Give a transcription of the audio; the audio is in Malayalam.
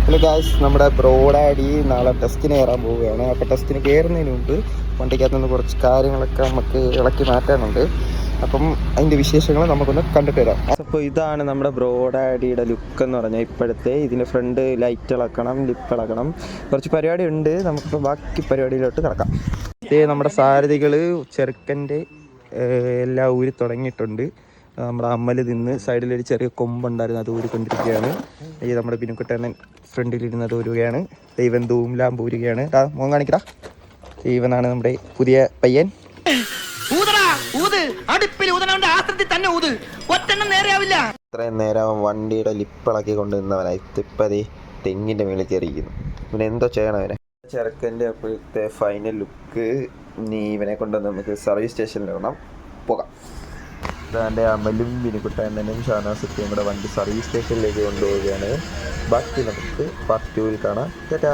ഹലോ ഗായ്സ്, നമ്മുടെ ബ്രോഡാഡി നാളെ ടെസ്റ്റിന് കയറാൻ പോവുകയാണ്. അപ്പോൾ ടെസ്റ്റിന് കയറുന്നതിന് മുമ്പ് വണ്ടിക്കകത്ത് നിന്ന് കുറച്ച് കാര്യങ്ങളൊക്കെ നമുക്ക് ഇളക്കി മാറ്റാനുണ്ട്. അപ്പം അതിൻ്റെ വിശേഷങ്ങൾ നമുക്കൊന്ന് കണ്ടിട്ട് വരാം. അപ്പോൾ ഇതാണ് നമ്മുടെ ബ്രോഡാഡിയുടെ ലുക്ക് എന്ന് പറഞ്ഞാൽ ഇപ്പോഴത്തെ. ഇതിൻ്റെ ഫ്രണ്ട് ലൈറ്റ് ഇളക്കണം, ലിപ്പ് ഇളക്കണം, കുറച്ച് പരിപാടി ഉണ്ട്. നമുക്ക് ബാക്കി പരിപാടിയിലോട്ട് കിടക്കാം. ഇതേ നമ്മുടെ സാരഥികൾ ചെറുക്കൻ്റെ എല്ലാം ഊരി തുടങ്ങിയിട്ടുണ്ട്. നമ്മുടെ അമ്മൽ നിന്ന് സൈഡിലൊരു ചെറിയ കൊമ്പുണ്ടായിരുന്നു, അത് ഊരിക്കൊണ്ടിരിക്കുകയാണ്. ഈ നമ്മുടെ ബിനുക്കുട്ടണ്ണൻ ഫ്രണ്ടിലിരുന്നത് ഊരുകയാണ്. ദൈവൻ ധൂംലാമ്പ് ഊരുകയാണ്. മോൻ കാണിക്കടാ, ദൈവനാണ് നമ്മുടെ പുതിയ പയ്യൻ. ഇത്രയും നേരം വണ്ടിയുടെ ലിപ്പിളക്കി കൊണ്ടുവന്നവനായി ഇപ്പതേ തെങ്ങിൻ്റെ മേളിൽ കയറിയിരിക്കുന്നു. ഇവനെ എന്തോ ചെയ്യണം അവനെ. ചെറുക്കൻ്റെ അപ്പോഴത്തെ ഫൈനൽ ലുക്ക്. ഇനി ഇവനെ കൊണ്ടുവന്ന് നമുക്ക് സർവീസ് സ്റ്റേഷനിൽ ഇടണം. പോകാം. എൻ്റെ അമലും ബിനുക്കുട്ടനും ഷാനാസത്തും കൂടെ വണ്ടി സർവീസ് സ്റ്റേഷനിലേക്ക് കൊണ്ടുപോവുകയാണ്. ബാക്കി നമുക്ക് പാർട്ട് 2 കാണാം. ടാറ്റാ.